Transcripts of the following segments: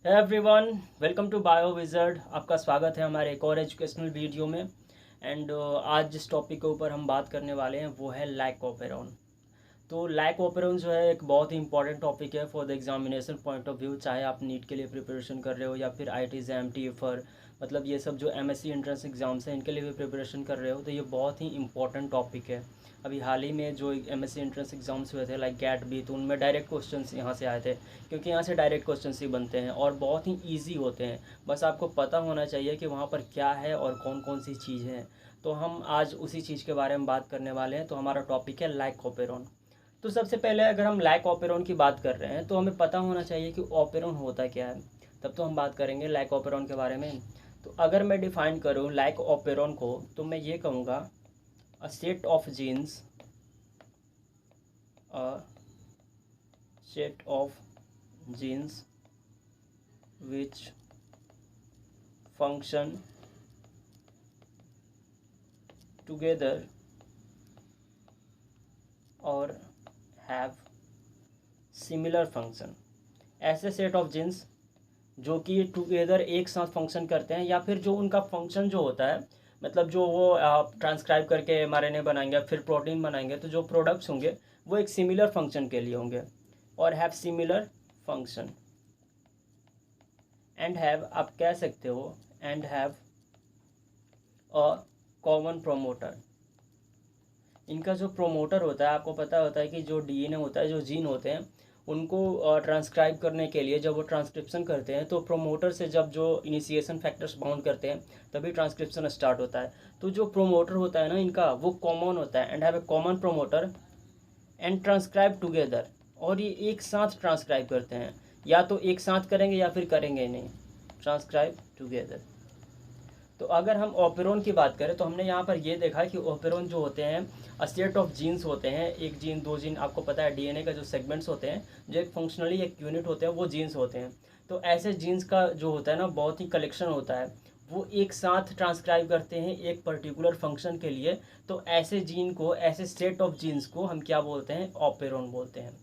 है everyone, welcome to bio wizard. आपका स्वागत है हमारे एक और एजुकेशनल वीडियो में। एंड आज जिस टॉपिक के ऊपर हम बात करने वाले हैं वो है लैक ऑपेरॉन। तो लैक ऑपेरॉन जो है एक बहुत ही इंपॉर्टेंट टॉपिक है for the examination point of view. चाहे आप नीट के लिए प्रिपरेशन कर रहे हो या फिर IIT JAM TEFR, मतलब ये सब जो MSc एंट्रेंस एग्जाम्स हैं इनके लिए भी प्रिपरेशन कर रहे हो, तो ये बहुत ही इंपॉर्टेंट टॉपिक है। अभी हाल ही में जो MSc एंट्रेंस एग्जाम्स हुए थे लाइक गैट बी, तो उनमें डायरेक्ट क्वेश्चंस यहाँ से आए थे, क्योंकि यहाँ से डायरेक्ट क्वेश्चंस ही बनते हैं और बहुत ही ईजी होते हैं। बस आपको पता होना चाहिए कि वहाँ पर क्या है और कौन कौन सी चीज़ें हैं। तो हम आज उसी चीज़ के बारे में बात करने वाले हैं। तो हमारा टॉपिक है लैक ऑपेरॉन। तो सबसे पहले अगर हम लैक ऑपेरॉन की बात कर रहे हैं तो हमें पता होना चाहिए कि ऑपेरॉन होता क्या है, तब तो हम बात करेंगे लैक ऑपेरॉन के बारे में। तो अगर मैं डिफाइन करूँ लैक ऑपेरॉन को तो मैं ये कहूँगा a set of genes, a set of genes which function together or have similar function। ऐसे सेट ऑफ जीन्स जो कि टुगेदर एक साथ फंक्शन करते हैं, या फिर जो उनका फंक्शन जो होता है, मतलब जो वो ट्रांसक्राइब करके mRNA बनाएंगे फिर प्रोटीन बनाएंगे, तो जो प्रोडक्ट्स होंगे वो एक सिमिलर फंक्शन के लिए होंगे और have similar function. And have आप कह सकते हो and have a common promoter. इनका जो प्रोमोटर होता है, आपको पता होता है कि जो DNA होता है, जो जीन होते हैं, उनको ट्रांसक्राइब करने के लिए जब वो ट्रांसक्रिप्शन करते हैं तो प्रोमोटर से जब जो इनिशिएशन फैक्टर्स बाउंड करते हैं तभी ट्रांसक्रिप्शन स्टार्ट होता है। तो जो प्रोमोटर होता है ना इनका, वो कॉमन होता है and have a common promoter and transcribe together. और ये एक साथ ट्रांसक्राइब करते हैं, या तो एक साथ करेंगे या फिर करेंगे नहीं, ट्रांसक्राइब टुगेदर। तो अगर हम ऑपेरॉन की बात करें तो हमने यहाँ पर ये देखा कि ऑपेरॉन जो होते हैं सेट ऑफ जीन्स होते हैं, एक जीन दो जीन, आपको पता है DNA का जो सेगमेंट्स होते हैं, जो एक फंक्शनली एक यूनिट होते हैं वो जीन्स होते हैं। तो ऐसे जीन्स का जो होता है ना बहुत ही कलेक्शन होता है, वो एक साथ ट्रांसक्राइब करते हैं एक पर्टिकुलर फंक्शन के लिए। तो ऐसे जीन को, ऐसे सेट ऑफ जीन्स को हम क्या बोलते हैं, ऑपेरॉन बोलते हैं।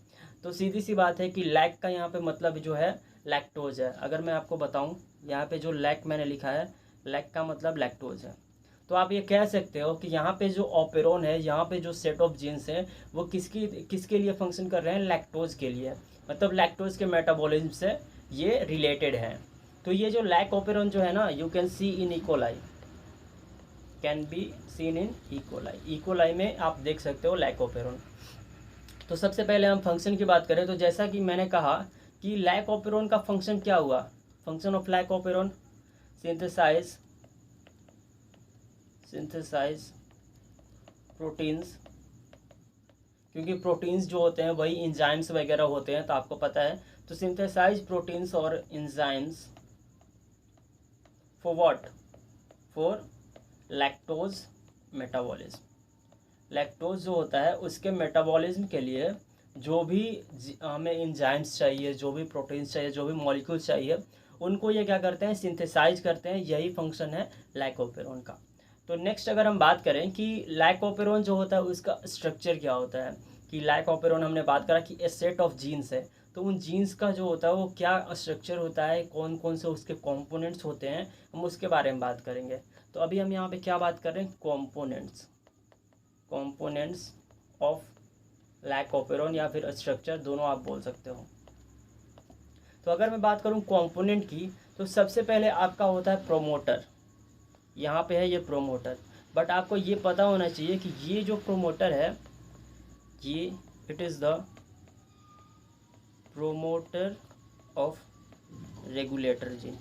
तो सीधी सी बात है कि लैक का यहाँ पे मतलब जो है लैक्टोज है। अगर मैं आपको बताऊँ, यहाँ पे जो लैक मैंने लिखा है, लैक का मतलब लैक्टोज है। तो आप ये कह सकते हो कि यहाँ पे जो ऑपेरॉन है, यहाँ पे जो सेट ऑफ जीन्स हैं वो किसके लिए फंक्शन कर रहे हैं, लैक्टोज के लिए। मतलब लैक्टोज के मेटाबॉलिज्म से ये रिलेटेड है। तो ये जो लैक ऑपेरॉन जो है ना, you can see in E coli, can be seen in E coli. E coli में आप देख सकते हो लैक ऑपेरॉन। तो सबसे पहले हम फंक्शन की बात करें तो जैसा कि मैंने कहा कि लैक ऑपेरॉन का फंक्शन क्या हुआ, function of lac operon synthesise proteins, क्योंकि प्रोटीन्स जो होते हैं वही इंजाइम्स वगैरह होते हैं, तो आपको पता है। तो सिंथेसाइज प्रोटीन्स और enzymes for what, for lactose metabolism. Lactose जो होता है उसके मेटाबॉलिज्म के लिए जो भी हमें इंजाइम्स चाहिए, जो भी प्रोटीन्स चाहिए, जो भी मॉलिक्यूल्स चाहिए, उनको ये क्या करते हैं, सिंथेसाइज करते हैं। यही फंक्शन है लैक ऑपेरॉन का। तो नेक्स्ट अगर हम बात करें कि लैक ऑपेरॉन जो होता है उसका स्ट्रक्चर क्या होता है, कि लैक ऑपेरॉन हमने बात करा कि ए सेट ऑफ जीन्स है, तो उन जीन्स का जो होता है वो क्या स्ट्रक्चर होता है, कौन कौन से उसके कॉम्पोनेंट्स होते हैं, हम उसके बारे में बात करेंगे। तो अभी हम यहाँ पे क्या बात कर रहे हैं, कॉम्पोनेंट्स ऑफ लैक ऑपेरॉन, या फिर स्ट्रक्चर, दोनों आप बोल सकते हो। तो अगर मैं बात करूं कंपोनेंट की, तो सबसे पहले आपका होता है प्रोमोटर। यहाँ पे है ये प्रोमोटर, बट आपको ये पता होना चाहिए कि ये जो प्रोमोटर है, ये it is the promoter of regulator gene.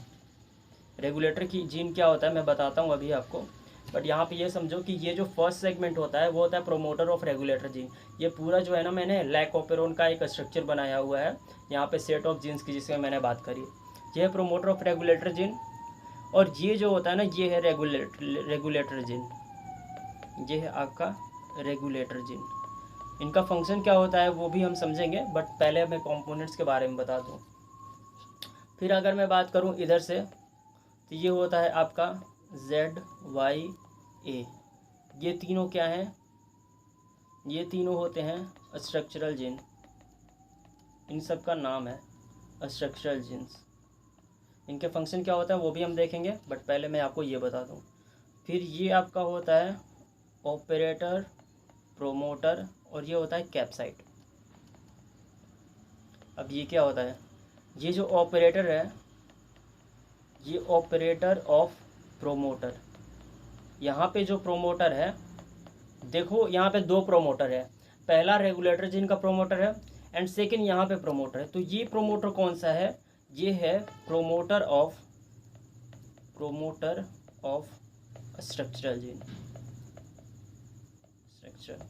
Regulator की जीन क्या होता है मैं बताता हूँ अभी आपको, बट यहाँ पे ये समझो कि ये जो फर्स्ट सेगमेंट होता है वो होता है प्रोमोटर ऑफ रेगुलेटर जीन। ये पूरा जो है ना, मैंने लैक ऑपेरॉन का एक स्ट्रक्चर बनाया हुआ है यहाँ पे सेट ऑफ जीन्स की, जिसमें मैंने बात करी। ये है प्रोमोटर ऑफ रेगुलेटर जीन, और ये जो होता है ना, ये है रेगुलेटर जीन। ये है आपका रेगुलेटर जीन। इनका फंक्शन क्या होता है वो भी हम समझेंगे, बट पहले मैं कंपोनेंट्स के बारे में बता दूँ। फिर अगर मैं बात करूँ इधर से, तो ये होता है आपका ZYA। ये तीनों क्या हैं, ये तीनों होते हैं स्ट्रक्चरल जीन। इन सब का नाम है स्ट्रक्चरल जीन्स। इनके फंक्शन क्या होता है वो भी हम देखेंगे, बट पहले मैं आपको ये बता दूँ। फिर ये आपका होता है ऑपरेटर, प्रोमोटर, और ये होता है कैप्साइट। अब ये क्या होता है, ये जो ऑपरेटर है ये ऑपरेटर ऑफ प्रोमोटर। यहाँ पे जो प्रोमोटर है, देखो यहाँ पे दो प्रोमोटर है, पहला रेगुलेटर जिनका प्रोमोटर है एंड सेकंड यहाँ पे प्रोमोटर है। तो ये प्रोमोटर कौन सा है, ये है promoter of structural gene. Structure,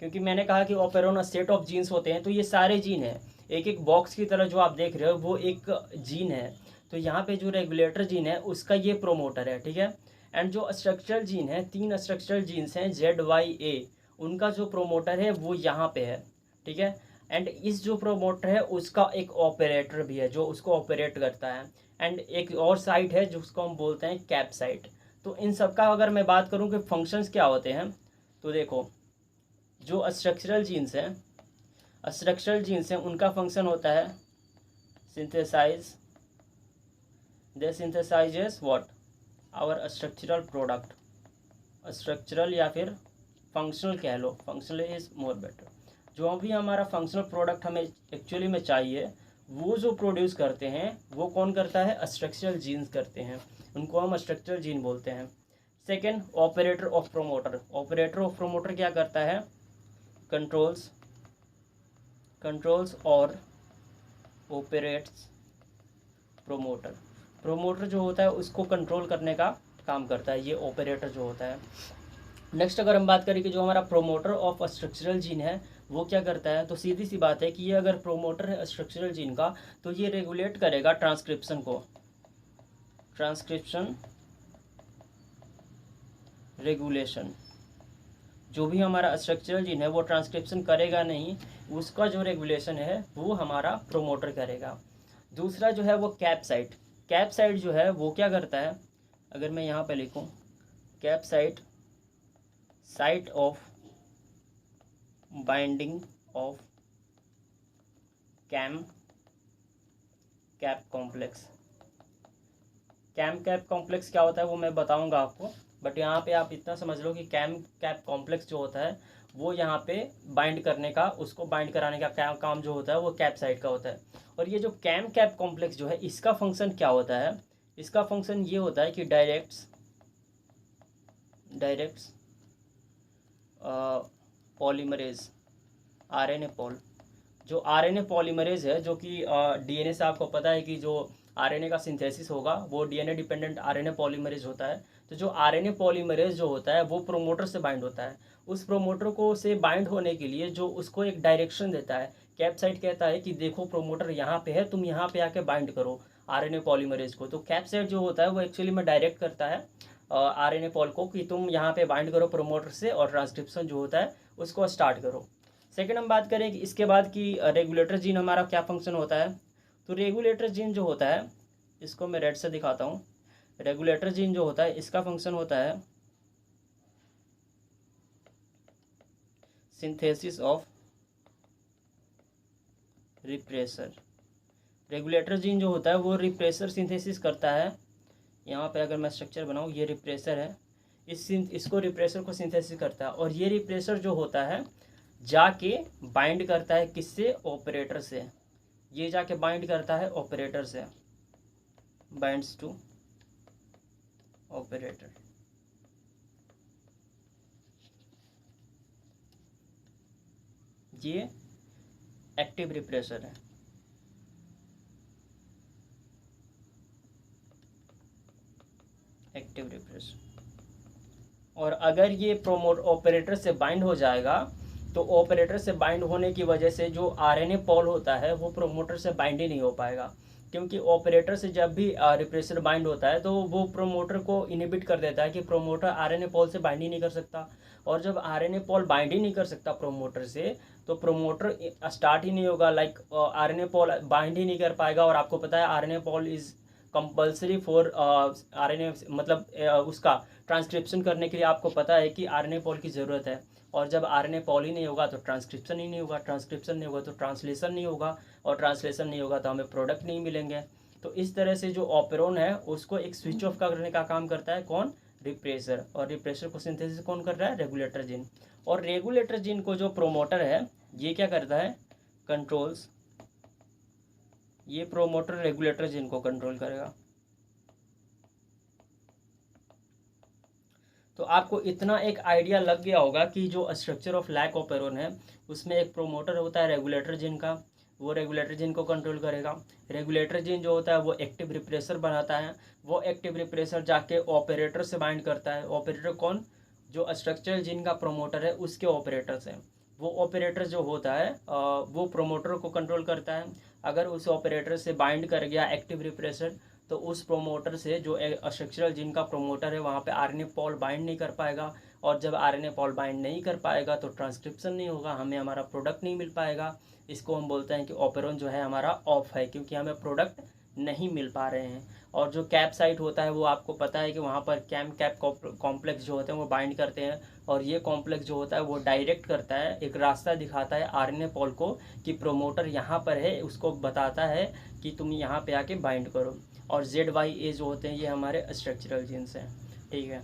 क्योंकि मैंने कहा कि ऑपरेरॉन सेट ऑफ जीन्स होते हैं, तो ये सारे जीन हैं, एक एक बॉक्स की तरह जो आप देख रहे हो वो एक जीन है। तो यहाँ पे जो रेगुलेटर जीन है उसका ये प्रोमोटर है, ठीक है। एंड जो स्ट्रक्चरल जीन है, 3 स्ट्रक्चरल जीन्स हैं ZYA, उनका जो प्रोमोटर है वो यहाँ पे है, ठीक है। एंड इस जो प्रोमोटर है उसका एक ऑपरेटर भी है जो उसको ऑपरेट करता है, एंड एक और साइट है जिसको हम बोलते हैं कैप साइट। तो इन सब का अगर मैं बात करूँ कि फंक्शंस क्या होते हैं, तो देखो जो स्ट्रक्चरल जीन्स हैं उनका फंक्शन होता है synthesise, they synthesises what, our structural product. Structural या फिर फंक्शनल कह लो, फंक्शनल इज मोर बेटर। जो भी हमारा फंक्शनल प्रोडक्ट हमें एक्चुअली में चाहिए वो जो प्रोड्यूस करते हैं वो कौन करता है, स्ट्रक्चरल जीन्स करते हैं, उनको हम स्ट्रक्चरल जीन बोलते हैं। Second, operator of promoter. Operator of promoter क्या करता है, कंट्रोल्स और ऑपरेट्स प्रोमोटर। प्रोमोटर जो होता है उसको कंट्रोल करने का काम करता है ये ऑपरेटर जो होता है। नेक्स्ट अगर हम बात करें कि जो हमारा प्रोमोटर ऑफ स्ट्रक्चरल जीन है वो क्या करता है, तो सीधी सी बात है कि ये अगर प्रोमोटर है स्ट्रक्चरल जीन का तो ये रेगुलेट करेगा ट्रांसक्रिप्शन को, ट्रांसक्रिप्शन रेगुलेशन। जो भी हमारा स्ट्रक्चरल जीन है वो ट्रांसक्रिप्शन करेगा नहीं, उसका जो रेगुलेशन है वो हमारा प्रोमोटर करेगा। दूसरा जो है वो कैप्साइट। कैप्साइट जो है वो क्या करता है, अगर मैं यहाँ पे लिखूँ cap site, site of binding of cap complex. Cap complex क्या होता है वो मैं बताऊंगा आपको, बट यहाँ पे आप इतना समझ लो कि कैप कॉम्प्लेक्स जो होता है वो यहाँ पे बाइंड करने का, उसको बाइंड कराने का काम जो होता है वो कैप साइट का होता है। और ये जो कैप कॉम्प्लेक्स जो है इसका फंक्शन क्या होता है, इसका फंक्शन ये होता है कि डायरेक्ट्स पॉलीमरेज, आरएनए पॉल। जो आरएनए पॉलीमरेज है जो कि डीएनए से आपको पता है कि जो आरएनए का सिंथेसिस होगा वो डीएनए डिपेंडेंट आरएनए पॉलीमरेज होता है। तो जो आरएनए पॉलीमरेज जो होता है वो प्रोमोटर से बाइंड होता है। उस प्रोमोटर को से बाइंड होने के लिए जो उसको एक डायरेक्शन देता है, कैप्साइट कहता है कि देखो प्रोमोटर यहाँ पे है, तुम यहाँ पे आके बाइंड करो आरएनए पॉलीमरेज को। तो कैप्साइट जो होता है वो एक्चुअली में डायरेक्ट करता है आरएनए पॉल को कि तुम यहाँ पे बाइंड करो प्रोमोटर से और ट्रांसक्रिप्शन जो होता है उसको स्टार्ट करो। सेकेंड हम बात करें कि इसके बाद कि रेगुलेटर जीन हमारा क्या फंक्शन होता है, तो रेगुलेटर जीन जो होता है इसको मैं रेड से दिखाता हूँ। रेगुलेटर जीन जो होता है इसका फंक्शन होता है synthesis of repressor. Regulator gene जो होता है वो रिप्रेसर सिंथेसिस करता है। यहाँ पे अगर मैं स्ट्रक्चर बनाऊँ, ये रिप्रेसर है, इसको रिप्रेसर को सिंथेसिस करता है। और ये रिप्रेसर जो होता है जाके बाइंड करता है किससे, ऑपरेटर से। ये जाके बाइंड करता है ऑपरेटर से, बाइंड्स टू ऑपरेटर। ये एक्टिव रिप्रेसर है। Active repressor. और अगर ये प्रोमोट ऑपरेटर से बाइंड हो जाएगा तो ऑपरेटर से बाइंड होने की वजह से जो आरएनए पॉल होता है वो प्रोमोटर से बाइंड ही नहीं हो पाएगा, क्योंकि ऑपरेटर से जब भी रिप्रेसर बाइंड होता है तो वो प्रोमोटर को इनहिबिट कर देता है कि प्रोमोटर आरएनए पॉल से बाइंड ही नहीं कर सकता। और जब आरएनए पॉल बाइंड ही नहीं कर सकता प्रोमोटर से तो प्रोमोटर स्टार्ट ही नहीं होगा, लाइक आरएनए पॉल बाइंड ही नहीं कर पाएगा। और आपको पता है RNA pol is compulsory for RNA, मतलब उसका ट्रांसक्रिप्शन करने के लिए आपको पता है कि आरएनए पॉल की ज़रूरत है। और जब आरएनए पॉल ही नहीं होगा तो ट्रांसक्रिप्शन ही नहीं होगा, ट्रांसक्रिप्शन नहीं होगा तो ट्रांसलेशन नहीं होगा, और ट्रांसलेशन नहीं होगा तो हमें प्रोडक्ट नहीं मिलेंगे। तो इस तरह से जो ऑपेरॉन है उसको एक स्विच ऑफ करने का काम करता है कौन, रिप्रेसर, और रिप्रेसर को सिंथेसिस कौन कर रहा है, रेगुलेटर जीन। और रेगुलेटर जीन को जो प्रोमोटर है ये क्या करता है, कंट्रोल्स, ये प्रोमोटर रेगुलेटर जीन को कंट्रोल करेगा। तो आपको इतना एक आइडिया लग गया होगा कि जो स्ट्रक्चर ऑफ लैक ऑपेरॉन है उसमें एक प्रोमोटर होता है रेगुलेटर जीन का, वो रेगुलेटर जीन को कंट्रोल करेगा। रेगुलेटर जीन जो होता है वो एक्टिव रिप्रेसर बनाता है, वो एक्टिव रिप्रेसर जाके ऑपरेटर से बाइंड करता है। ऑपरेटर कौन, जो स्ट्रक्चरल जीन का प्रोमोटर है उसके ऑपरेटर से। वो ऑपरेटर जो होता है वो प्रोमोटर को कंट्रोल करता है। अगर उस ऑपरेटर से बाइंड कर गया एक्टिव रिप्रेसर तो उस प्रोमोटर से जो स्ट्रक्चरल जीन का प्रोमोटर है वहाँ पे आरएनए पॉल बाइंड नहीं कर पाएगा, और जब आरएनए पॉल बाइंड नहीं कर पाएगा तो ट्रांसक्रिप्शन नहीं होगा, हमें हमारा प्रोडक्ट नहीं मिल पाएगा। इसको हम बोलते हैं कि ऑपेरॉन जो है हमारा ऑफ है, क्योंकि हमें प्रोडक्ट नहीं मिल पा रहे हैं। और जो कैप साइट होता है वो आपको पता है कि वहाँ पर कैप कॉम्प्लेक्स जो होते हैं वो बाइंड करते हैं, और ये कॉम्प्लेक्स जो होता है वो डायरेक्ट करता है, एक रास्ता दिखाता है आरएनए पॉल को कि प्रोमोटर यहाँ पर है, उसको बताता है कि तुम यहाँ पे आके बाइंड करो। और ZYA जो होते हैं ये हमारे स्ट्रक्चरल जीन्स हैं, ठीक है।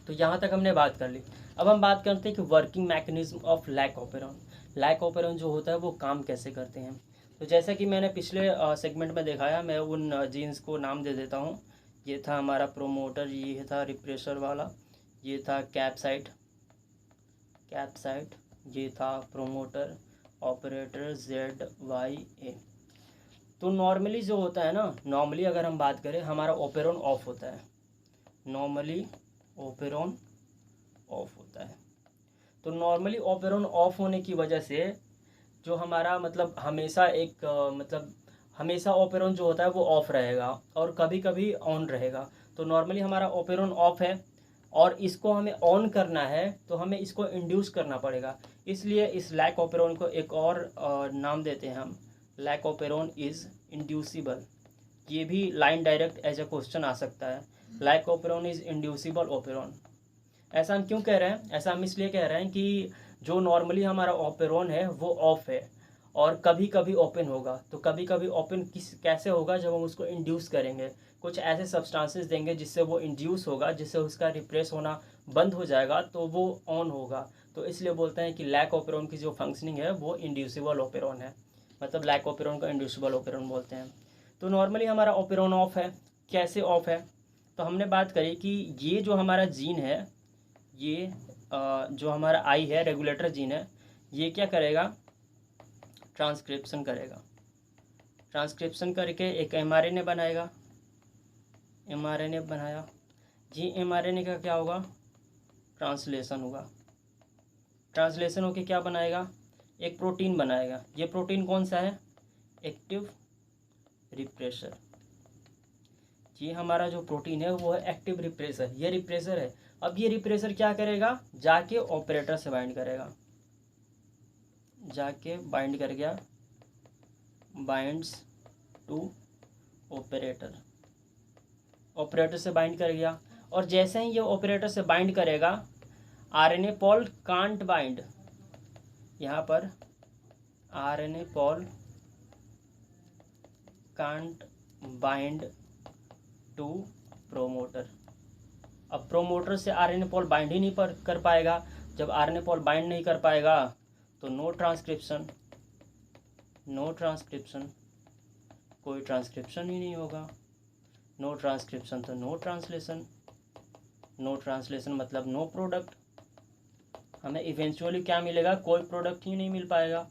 तो यहाँ तक हमने बात कर ली। अब हम बात करते हैं कि working mechanism of lac operon. Lac operon जो होता है वो काम कैसे करते हैं। तो जैसा कि मैंने पिछले सेगमेंट में दिखाया, मैं उन जीन्स को नाम दे देता हूँ। ये था हमारा प्रोमोटर, ये था रिप्रेसर वाला, ये था कैप साइट, ये था प्रोमोटर, ऑपरेटर ZYA। तो नॉर्मली जो होता है ना, नॉर्मली अगर हम बात करें हमारा ऑपेरॉन ऑफ होता है, नॉर्मली ऑपेरॉन ऑफ होता है। तो नॉर्मली ऑपेरॉन ऑफ होने की वजह से जो हमारा मतलब हमेशा ऑपेरॉन जो होता है वो ऑफ रहेगा और कभी कभी ऑन रहेगा। तो नॉर्मली हमारा ऑपेरॉन ऑफ है और इसको हमें ऑन करना है तो हमें इसको इंड्यूस करना पड़ेगा। इसलिए इस लैक ऑपेरॉन को एक और नाम देते हैं हम, लैक ऑपेरॉन इज़ इंड्यूसिबल। ये भी line direct as a question आ सकता है, lac operon is inducible operon. ऐसा हम क्यों कह रहे हैं, ऐसा हम इसलिए कह रहे हैं कि जो नॉर्मली हमारा ऑपेरॉन है वो ऑफ है और कभी कभी ओपन होगा। तो कभी कभी ओपन कैसे होगा, जब हम उसको इंड्यूस करेंगे, कुछ ऐसे सब्सटेंसेस देंगे जिससे वो इंड्यूस होगा, जिससे उसका रिप्रेस होना बंद हो जाएगा तो वो ऑन होगा। तो इसलिए बोलते हैं कि लैक ऑपेरॉन की जो फंक्शनिंग है वो इंड्यूसिबल ऑपेरॉन है, मतलब लैक ऑपेरॉन को इंड्यूसिबल ऑपेरॉन बोलते हैं। तो नॉर्मली हमारा ऑपेरॉन ऑफ है, कैसे ऑफ है, तो हमने बात करी कि ये जो हमारा जीन है, ये जो हमारा आई है रेगुलेटर जीन है, ये क्या करेगा, ट्रांसक्रिप्शन करेगा। ट्रांसक्रिप्शन करके एक mRNA बनाएगा, mRNA बनाया जी, mRNA का क्या होगा, ट्रांसलेशन होगा। ट्रांसलेशन होके क्या बनाएगा, एक प्रोटीन बनाएगा। ये प्रोटीन कौन सा है, एक्टिव रिप्रेसर। ये हमारा जो प्रोटीन है वो है एक्टिव रिप्रेसर, ये रिप्रेसर है। अब ये रिप्रेसर क्या करेगा, जाके ऑपरेटर से बाइंड करेगा, जाके बाइंड कर गया, बाइंड्स टू ऑपरेटर, ऑपरेटर से बाइंड कर गया। और जैसे ही ये ऑपरेटर से बाइंड करेगा, आरएनए पॉल कांट बाइंड, यहाँ पर RNA pol can't bind to promoter. अब प्रोमोटर से आरएनए पॉल बाइंड ही नहीं कर पाएगा। जब आरएनए पॉल बाइंड नहीं कर पाएगा तो नो ट्रांसक्रिप्शन, कोई ट्रांसक्रिप्शन ही नहीं होगा। नो ट्रांसक्रिप्शन तो नो ट्रांसलेशन, नो ट्रांसलेशन मतलब नो प्रोडक्ट। हमें इवेंचुअली क्या मिलेगा, कोई प्रोडक्ट ही नहीं मिल पाएगा।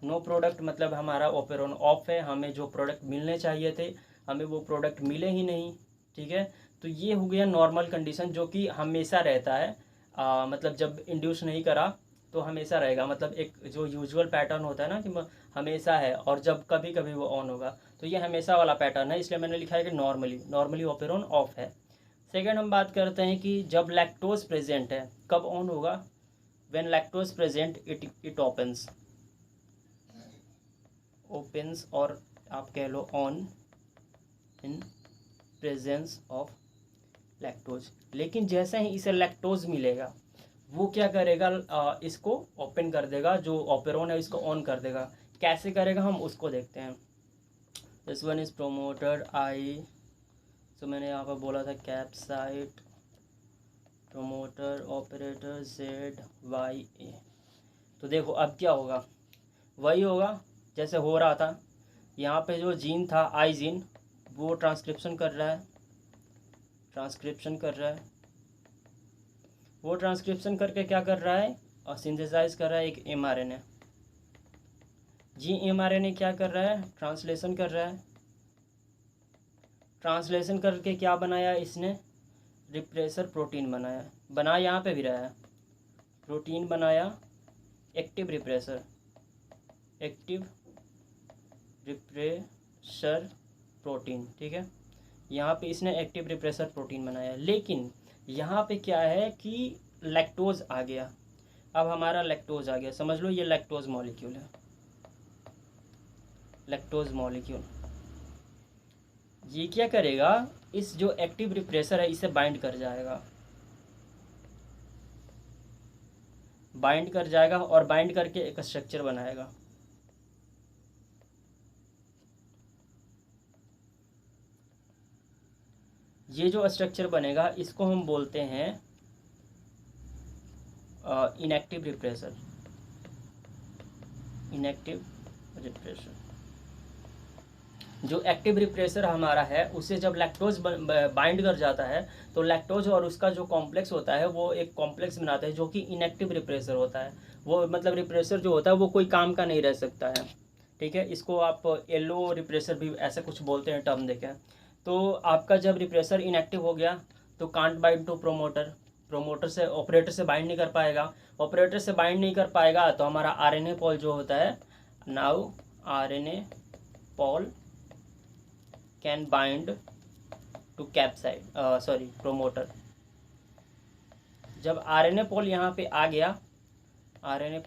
नो प्रोडक्ट मतलब हमारा ऑपेरॉन ऑफ है, हमें जो प्रोडक्ट मिलने चाहिए थे हमें वो प्रोडक्ट मिले ही नहीं, ठीक है। तो ये हो गया नॉर्मल कंडीशन, जो कि हमेशा रहता है। मतलब जब इंड्यूस नहीं करा तो हमेशा रहेगा, मतलब एक जो यूजुअल पैटर्न होता है ना कि हमेशा है, और जब कभी कभी वो ऑन होगा, तो ये हमेशा वाला पैटर्न है, इसलिए मैंने लिखा है कि नॉर्मली ऑपेरॉन ऑफ है। सेकेंड हम बात करते हैं कि जब लैक्टोज प्रेजेंट है कब ऑन होगा, when lactose present it opens, और आप कह लो on in presence of lactose. लेकिन जैसे ही इसे लैक्टोज मिलेगा वो क्या करेगा, इसको ओपन कर देगा, जो ऑपेरॉन है इसको ऑन कर देगा। कैसे करेगा हम उसको देखते हैं। दिस वन इज़ प्रोमोटर आई, तो मैंने यहाँ पर बोला था कैप्साइट प्रोमोटर ऑपरेटर ZYA। तो देखो अब क्या होगा, वही होगा जैसे हो रहा था। यहाँ पे जो जीन था आई जीन, वो ट्रांसक्रिप्शन कर रहा है, वो ट्रांसक्रिप्शन करके क्या कर रहा है, और सिंथेसाइज कर रहा है एक mRNA। जी mRNA क्या कर रहा है, ट्रांसलेशन कर रहा है। ट्रांसलेशन करके क्या बनाया इसने, रिप्रेसर प्रोटीन बनाया यहाँ पे भी रहा है, प्रोटीन बनाया, एक्टिव रिप्रेसर प्रोटीन, ठीक है। यहाँ पे इसने एक्टिव रिप्रेसर प्रोटीन बनाया, लेकिन यहाँ पे क्या है कि लैक्टोज आ गया। अब हमारा लैक्टोज आ गया, समझ लो ये लैक्टोज मॉलिक्यूल है, लैक्टोज मॉलिक्यूल। ये क्या करेगा, इस जो एक्टिव रिप्रेसर है इसे बाइंड कर जाएगा और बाइंड करके एक स्ट्रक्चर बनाएगा। ये जो स्ट्रक्चर बनेगा इसको हम बोलते हैं इनएक्टिव रिप्रेसर। जो एक्टिव रिप्रेसर हमारा है उसे जब लैक्टोज बाइंड कर जाता है तो लैक्टोज और उसका जो कॉम्प्लेक्स होता है वो एक कॉम्प्लेक्स बनाता है जो कि इनएक्टिव रिप्रेसर होता है। वो मतलब रिप्रेसर जो होता है वो कोई काम का नहीं रह सकता है, ठीक है। इसको आप येलो रिप्रेसर भी ऐसा कुछ बोलते हैं, टर्म देखें। तो आपका जब रिप्रेसर इनएक्टिव हो गया तो कांट बाइंड टू प्रोमोटर से ऑपरेटर से बाइंड नहीं कर पाएगा। ऑपरेटर से बाइंड नहीं कर पाएगा तो हमारा आरएनए पॉल जो होता है, now RNA pol can bind to promoter. जब आरएनए पॉल यहाँ पे आ गया, आरएनए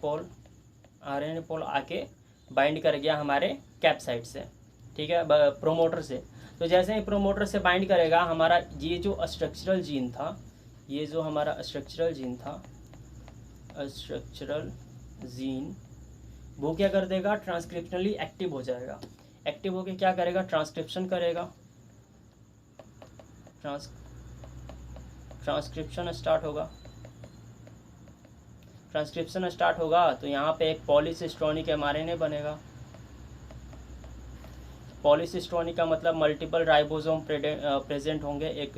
पॉल आके बाइंड कर गया हमारे कैप्साइड से, ठीक है, प्रोमोटर से। तो जैसे ही प्रोमोटर से बाइंड करेगा हमारा ये जो स्ट्रक्चरल जीन था, ये जो हमारा स्ट्रक्चरल जीन वो क्या कर देगा, ट्रांसक्रिप्शनली एक्टिव हो जाएगा। एक्टिव होके क्या करेगा, ट्रांसक्रिप्शन करेगा, ट्रांसक्रिप्शन स्टार्ट होगा। तो यहाँ पे एक पॉलीसिस्टोनिक एमआरएनए बनेगा। पॉलीसिस्टोनिक का मतलब मल्टीपल राइबोसोम प्रेजेंट होंगे एक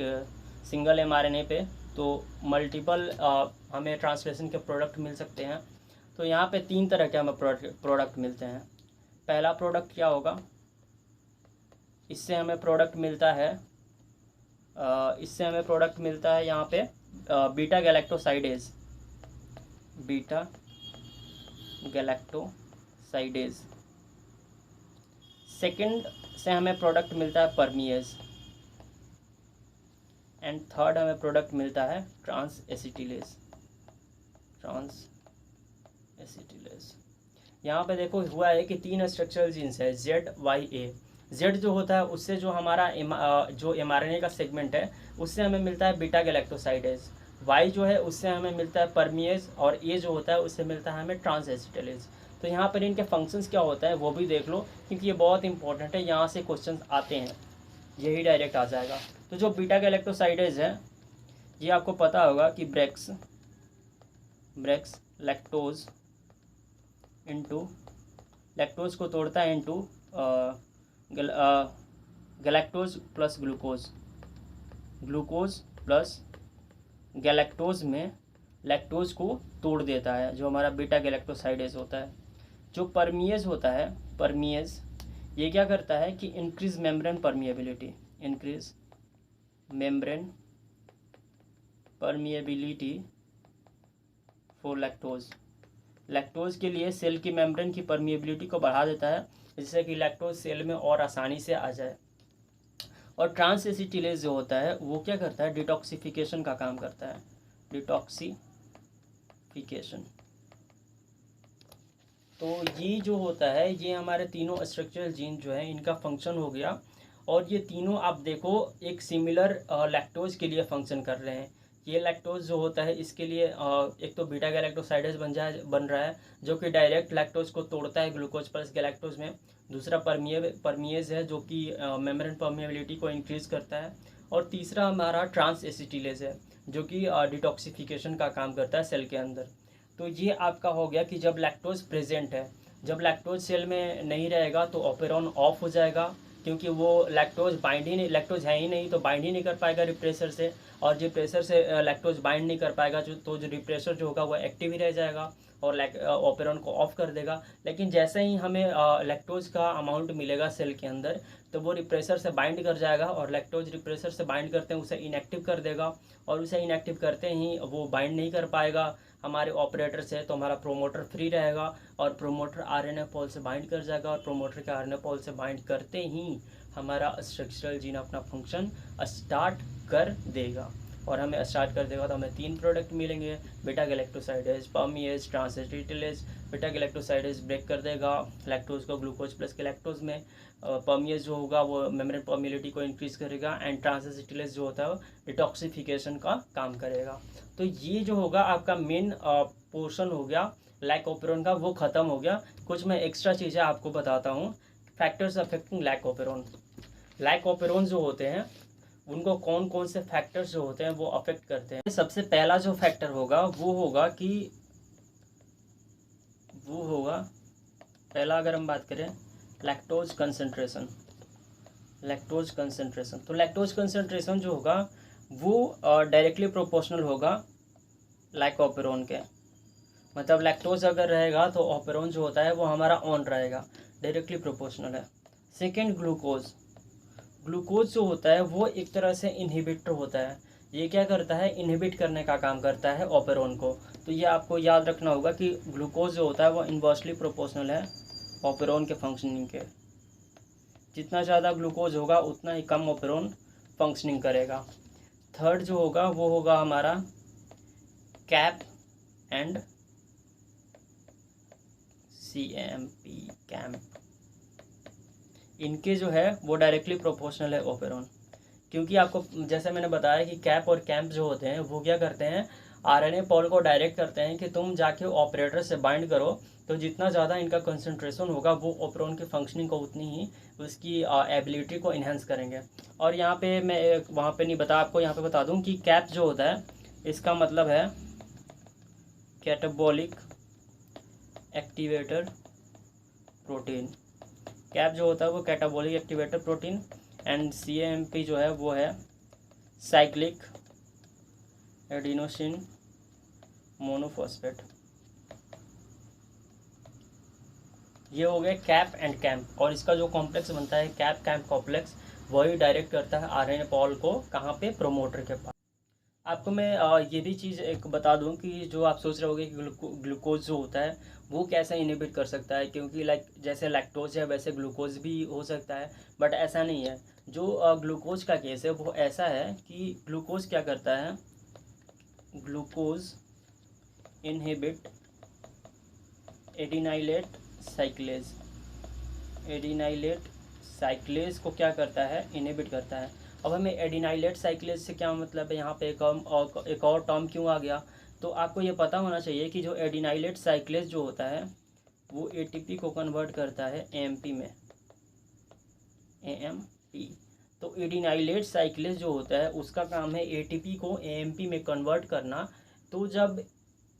सिंगल एमआरएनए पे, तो मल्टीपल हमें ट्रांसलेशन के प्रोडक्ट मिल सकते हैं। तो यहाँ पे 3 तरह के हमें प्रोडक्ट मिलते हैं। पहला प्रोडक्ट क्या होगा, इससे हमें प्रोडक्ट मिलता है यहाँ पे बीटा गैलेक्टोसाइडेज। सेकंड से हमें प्रोडक्ट मिलता है परमिएज, एंड थर्ड हमें प्रोडक्ट मिलता है ट्रांस एसिटिलेज। यहाँ पे देखो हुआ है कि 3 स्ट्रक्चरल जीन्स है ZYA। Z जो होता है उससे जो हमारा जो mRNA का सेगमेंट है उससे हमें मिलता है बीटा गैलेक्टोसाइडेज। Y जो है उससे हमें मिलता है परमिएज, और A जो होता है उससे मिलता है हमें ट्रांस एसिटिलेज। तो यहाँ पर इनके फंक्शंस क्या होता है वो भी देख लो, क्योंकि ये बहुत इंपॉर्टेंट है, यहाँ से क्वेश्चंस आते हैं, यही डायरेक्ट आ जाएगा। तो जो बीटा गैलेक्टोसाइडेज है ये आपको पता होगा कि ब्रेक्स लैक्टोज को तोड़ता है into galactose plus glucose plus galactose में लैक्टोज को तोड़ देता है, जो हमारा बीटा गैलेक्टोसाइडेज होता है। जो परमिएज होता है, परमिएज ये क्या करता है कि increase membrane permeability for lactose के लिए सेल की मेम्ब्रेन की परमिएबिलिटी को बढ़ा देता है, जिससे कि लैक्टोज सेल में और आसानी से आ जाए। और ट्रांस एसिटिलेज जो होता है वो क्या करता है, डिटॉक्सिफिकेशन का काम करता है, डिटॉक्सिफिकेशन। तो ये जो होता है ये हमारे तीनों स्ट्रक्चरल जीन जो है इनका फंक्शन हो गया। और ये तीनों आप देखो एक सिमिलर लैक्टोज के लिए फंक्शन कर रहे हैं। ये लैक्टोज जो होता है इसके लिए एक तो बीटा गैलेक्टोसाइडेज बन रहा है जो कि डायरेक्ट लैक्टोज को तोड़ता है ग्लूकोज प्लस गैलेक्टोज में। दूसरा परमिएज है जो कि मेम्ब्रेन परमिएबिलिटी को इंक्रीज करता है। और तीसरा हमारा ट्रांस एसिटिलेज है जो कि डिटॉक्सिफिकेशन का काम करता है सेल के अंदर। तो ये आपका हो गया कि जब लैक्टोज प्रेजेंट है, जब लैक्टोज सेल में नहीं रहेगा तो ऑपेरॉन ऑफ हो जाएगा, क्योंकि वो लैक्टोज है ही नहीं तो बाइंड ही नहीं कर पाएगा रिप्रेसर से, और जो प्रेशर से लैक्टोज बाइंड नहीं कर पाएगा तो जो रिप्रेसर जो होगा वो एक्टिव ही रह जाएगा और ऑपेरॉन को ऑफ कर देगा। लेकिन जैसे ही हमें लैक्टोज का अमाउंट मिलेगा सेल के अंदर तो वो रिप्रेसर से बाइंड कर जाएगा, और लैक्टोज रिप्रेसर से बाइंड करते हैं उसे इनएक्टिव कर देगा, और उसे इनएक्टिव करते ही वो बाइंड नहीं कर पाएगा हमारे ऑपरेटर से, तो हमारा प्रोमोटर फ्री रहेगा और प्रोमोटर आरएनए पॉल से बाइंड कर जाएगा, और प्रोमोटर के आरएनए पॉल से बाइंड करते ही हमारा स्ट्रक्चरल जीन अपना फंक्शन स्टार्ट कर देगा। और हमें स्टार्ट कर देगा तो हमें 3 प्रोडक्ट मिलेंगे, beta galactosidase, permease, transacetylase. Beta galactosidase break कर देगा लैक्टोज को ग्लूकोज प्लस गैलेक्टोज में, परमिएज जो होगा वो मेम्ब्रेन परमिएबिलिटी को इंक्रीज करेगा, एंड ट्रांस एसिटिलेज जो होता है वो डिटॉक्सिफिकेशन का काम करेगा। तो ये जो होगा आपका मेन पोर्शन हो गया लाइकोपेरोन का, वो ख़त्म हो गया। कुछ मैं एक्स्ट्रा चीज़ें आपको बताता हूँ। Factors affecting लाइकोपेरोन। लाइकोपेरोन जो होते हैं उनको कौन कौन से फैक्टर्स जो होते हैं वो अफेक्ट करते हैं। सबसे पहला जो फैक्टर होगा वो होगा पहला अगर हम बात करें लैक्टोज कंसंट्रेशन। तो लैक्टोज कंसंट्रेशन जो होगा वो डायरेक्टली प्रोपोर्शनल होगा लाइकोपेरोन के। मतलब लैक्टोज अगर रहेगा तो ऑपेरोन जो होता है वो हमारा ऑन रहेगा, डायरेक्टली प्रोपोर्शनल है। सेकेंड ग्लूकोज जो होता है वो एक तरह से इनहिबिटर होता है। ये क्या करता है, इनहिबिट करने का काम करता है ऑपेरोन को। तो ये आपको याद रखना होगा कि ग्लूकोज जो होता है वो इन्वर्सली प्रोपोर्शनल है ऑपेरोन के फंक्शनिंग के। जितना ज़्यादा ग्लूकोज होगा उतना ही कम ऑपेरोन फंक्शनिंग करेगा। थर्ड जो होगा वो होगा हमारा कैप एंड कैम्प। इनके जो है वो डायरेक्टली प्रोपोर्शनल है ऑपेरोन, क्योंकि आपको जैसे मैंने बताया कि कैप और कैम्प जो होते हैं वो क्या करते हैं, आरएनए पॉल को डायरेक्ट करते हैं कि तुम जाके ऑपरेटर से बाइंड करो। तो जितना ज़्यादा इनका कंसंट्रेशन होगा वो ऑपेरोन की फंक्शनिंग को उतनी ही उसकी एबिलिटी को इन्हेंस करेंगे। और यहाँ पे मैं वहाँ पे नहीं बता, आपको यहाँ पे बता दूँ कि कैप जो होता है इसका मतलब है कैटाबॉलिक एक्टिवेटर प्रोटीन। कैप जो होता है वो catabolic activator protein, and CAMP जो है वो है साइक्लिक एडिनोसिन मोनोफॉस्फेट। ये हो गए कैप एंड कैम्प। और इसका जो कॉम्प्लेक्स बनता है कैप कैम्प कॉम्प्लेक्स, वही डायरेक्ट करता है आरएनए पॉल को कहाँ पे, प्रोमोटर के पास। आपको मैं ये भी चीज़ एक बता दूं कि जो आप सोच रहे होगे कि ग्लूकोज जो होता है वो कैसे इनहिबिट कर सकता है, क्योंकि जैसे लैक्टोज है वैसे ग्लूकोज भी हो सकता है, बट ऐसा नहीं है। जो ग्लूकोज का केस है वो ऐसा है कि ग्लूकोज क्या करता है, ग्लूकोज इनहिबिट एडिनाइलेट साइक्लेज को क्या करता है, इनहिबिट करता है। अब हमें एडिनाइलेट साइक्लेज से क्या मतलब है, यहाँ पे एक और टर्म क्यों आ गया, तो आपको ये पता होना चाहिए कि जो एडिनाइलेट साइक्लेज जो होता है वो ATP को कन्वर्ट करता है AMP में, AMP। तो एडिनाइलेट साइक्लेज जो होता है उसका काम है ATP को AMP में कन्वर्ट करना। तो जब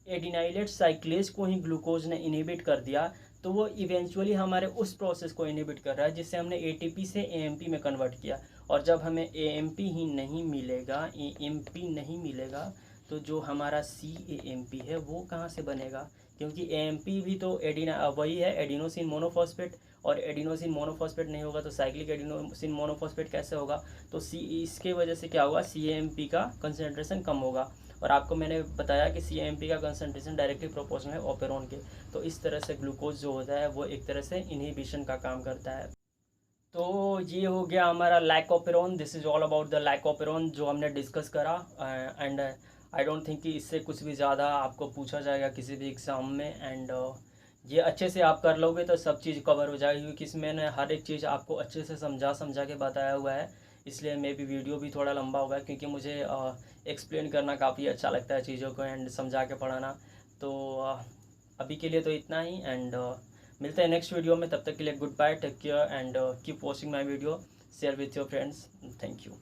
एडिनाइलेट साइक्लेज को ही ग्लूकोज ने इनहिबिट कर दिया तो वो इवेंचुअली हमारे उस प्रोसेस को इनहिबिट कर रहा है जिससे हमने ATP से AMP में कन्वर्ट किया। और जब हमें AMP ही नहीं मिलेगा, AMP नहीं मिलेगा, तो जो हमारा CAMP है वो कहाँ से बनेगा, क्योंकि AMP भी तो वही है एडिनोसिन मोनोफॉस्फेट, और एडिनोसिन मोनोफॉस्फेट नहीं होगा तो साइक्लिक एडिनोसिन मोनोफॉस्फेट कैसे होगा। तो इसके वजह से क्या होगा, CAMP का कंसनट्रेशन कम होगा। और आपको मैंने बताया कि CAMP का कंसंट्रेशन डायरेक्टली प्रोपोर्शनल है ऑपेरोन के। तो इस तरह से ग्लूकोज जो होता है वो एक तरह से इनहिबिशन का काम करता है। तो ये हो गया हमारा lac operon. This is all about the lac operon जो हमने डिस्कस करा, एंड आई डोंट थिंक कि इससे कुछ भी ज़्यादा आपको पूछा जाएगा किसी भी एग्ज़ाम में। एंड ये अच्छे से आप कर लोगे तो सब चीज़ कवर हो जाएगी, क्योंकि इसमें मैंने हर एक चीज़ आपको अच्छे से समझा के बताया हुआ है इसलिए मे भी वीडियो भी थोड़ा लंबा होगा, क्योंकि मुझे एक्सप्लेन करना काफ़ी अच्छा लगता है चीज़ों को एंड समझा के पढ़ाना। तो अभी के लिए तो इतना ही, एंड मिलते हैं नेक्स्ट वीडियो में। तब तक के लिए goodbye, take care and keep watching my video, share with your friends. Thank you.